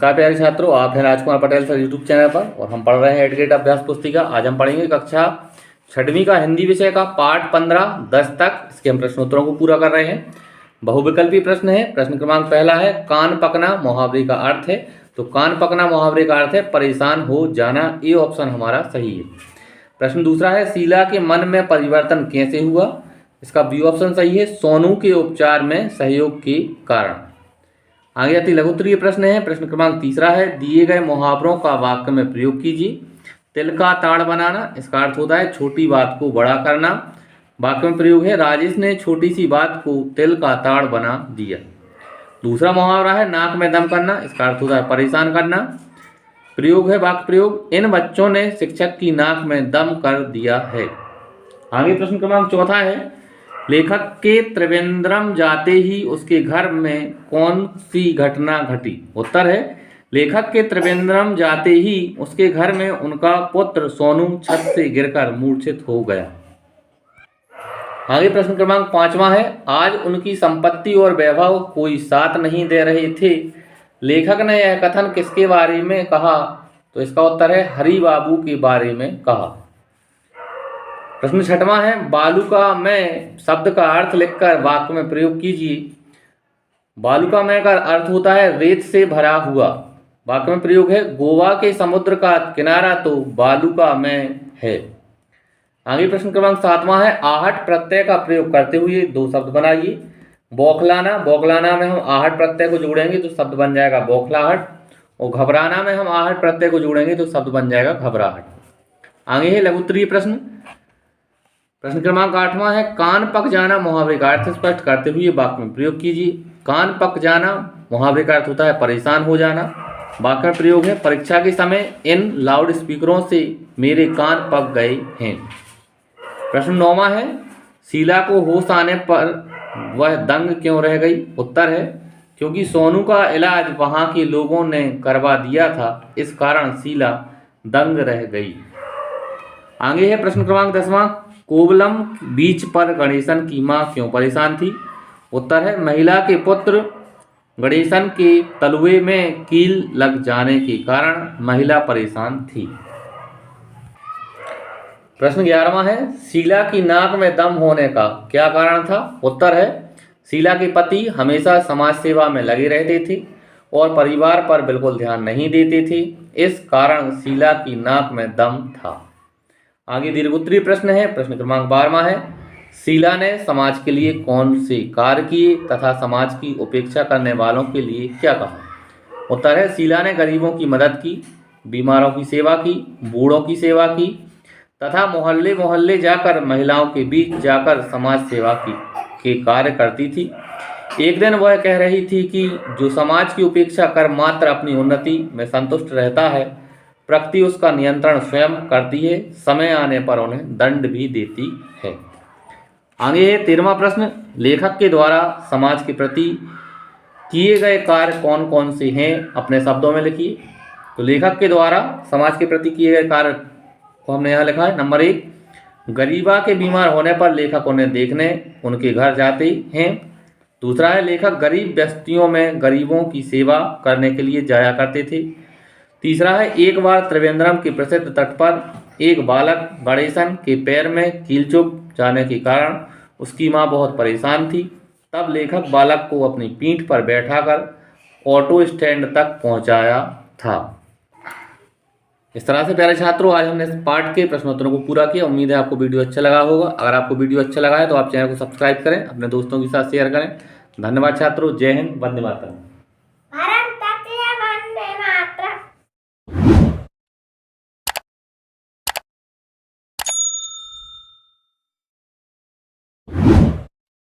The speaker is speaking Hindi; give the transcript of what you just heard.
नमस्कार प्यारे छात्रों, आप हैं Rajkumar Patel sir YouTube channel पर और हम पढ़ रहे हैं एडगेट अभ्यास पुस्तिका। आज हम पढ़ेंगे कक्षा 6वीं का हिंदी विषय का पाठ 15 10 तक। इसके हम प्रश्नोत्तरों को पूरा कर रहे हैं। बहुविकल्पी प्रश्न है। प्रश्न क्रमांक पहला है, कान पकना मुहावरे का अर्थ है। तो कान पकना मुहावरे का अर्थ है परेशान हो जाना। ये ऑप्शन हमारा सही है। प्रश्न दूसरा है, शीला के मन में परिवर्तन कैसे हुआ। इसका बी ऑप्शन सही है, सोनू के उपचार में सहयोग के कारण। आगे अति लघुत्तरीय प्रश्न है। प्रश्न क्रमांक तीसरा है, दिए गए मुहावरों का वाक्य में प्रयोग कीजिए। तिल का ताड़ बनाना, इसका अर्थ होता है छोटी बात को बड़ा करना। वाक्य में प्रयोग है, राजेश ने छोटी सी बात को तिल का ताड़ बना दिया। दूसरा मुहावरा है, नाक में दम करना, इसका अर्थ होता है परेशान करना। प्रयोग है वाक्य प्रयोग, इन बच्चों ने शिक्षक की नाक में दम कर दिया है। आगे प्रश्न क्रमांक चौथा है, लेखक के त्रिवेंद्रम जाते ही उसके घर में कौन सी घटना घटी। उत्तर है, लेखक के त्रिवेंद्रम जाते ही उसके घर में उनका पुत्र सोनू छत से गिरकर मूर्छित हो गया। आगे प्रश्न क्रमांक 5वां है, आज उनकी संपत्ति और वैभव कोई साथ नहीं दे रहे थे। लेखक ने यह कथन किसके बारे में कहा। तो इसका उत्तर है, हरि बाबू के बारे में कहा। प्रश्न 6वां है, बालूका में शब्द का अर्थ लिखकर वाक्य में प्रयोग कीजिए। बालूका में का अर्थ होता है रेत से भरा हुआ। वाक्य में प्रयोग है, गोवा के समुद्र का किनारा तो बालूका में है। आगे प्रश्न क्रमांक 7वां है, आहट प्रत्यय का प्रयोग करते हुए दो शब्द बनाइए। बौखलाना, बौखलाना में हम आहट प्रत्यय को जोड़ेंगे तो शब्द बन जाएगा बौखलाहट। और घबराना में हम आहट प्रत्यय को जोड़ेंगे तो शब्द बन जाएगा घबराहट। आगे है लघुत्तरीय प्रश्न। प्रश्न क्रमांक 8वां है, कान पक जाना मुहावरे का अर्थ स्पष्ट करते हुए वाक्य में प्रयोग कीजिए। कान पक जाना मुहावरे का अर्थ होता है परेशान हो जाना। वाक्य में प्रयोग है, परीक्षा के समय इन लाउड स्पीकरों से मेरे कान पक गए हैं। प्रश्न 9वां है, शीला को होश आने पर वह दंग क्यों रह गई। उत्तर है, क्योंकि सोनू का इलाज वहां के लोगों ने करवा दिया था, इस कारण शीला दंग रह गई। आगे है प्रश्न क्रमांक 10वां, कोवलम बीच पर गणेशन की मां क्यों परेशान थी। उत्तर है, महिला के पुत्र गणेशन के तलवे में कील लग जाने के कारण महिला परेशान थी। प्रश्न 11वां है, शीला की नाक में दम होने का क्या कारण था। उत्तर है, शीला के पति हमेशा समाज सेवा में लगे रहते थे और परिवार पर बिल्कुल ध्यान नहीं देते थे, इस कारण शीला की नाक में दम था। आगे दीर्घोत्तरीय प्रश्न है। प्रश्न क्रमांक 12वां है, शीला ने समाज के लिए कौन से कार्य किए तथा समाज की उपेक्षा करने वालों के लिए क्या कहा। उत्तर है, शीला ने गरीबों की मदद की, बीमारों की सेवा की, बूढ़ों की सेवा की तथा मोहल्ले मोहल्ले जाकर महिलाओं के बीच जाकर समाज सेवा के कार्य करती थी। एक दिन वह कह रही थी कि जो समाज की उपेक्षा कर मात्र अपनी उन्नति में संतुष्ट रहता है, प्रकृति उसका नियंत्रण स्वयं करती है, समय आने पर उन्हें दंड भी देती है। आगे है 13वां प्रश्न, लेखक के द्वारा समाज के प्रति किए गए कार्य कौन कौन से हैं, अपने शब्दों में लिखिए। तो लेखक के द्वारा समाज के प्रति किए गए कार्य को हमने यहाँ लिखा है। नंबर 1, गरीबा के बीमार होने पर लेखक उन्हें देखने उनके घर जाते हैं। दूसरा है, लेखक गरीब बस्तियों में गरीबों की सेवा करने के लिए जाया करते थे। तीसरा है, एक बार त्रिवेंद्रम के प्रसिद्ध तट पर एक बालक गणेशन के पैर में कील चुभ जाने के कारण उसकी मां बहुत परेशान थी। तब लेखक बालक को अपनी पीठ पर बैठाकर ऑटो स्टैंड तक पहुंचाया था। इस तरह से प्यारे छात्रों, आज हमने इस पाठ के प्रश्नोत्तरों को पूरा किया। उम्मीद है आपको वीडियो अच्छा लगा होगा। अगर आपको वीडियो अच्छा लगा है तो आप चैनल को सब्सक्राइब करें, अपने दोस्तों के साथ शेयर करें। धन्यवाद छात्रों। जय हिंद, वंदे मातरम।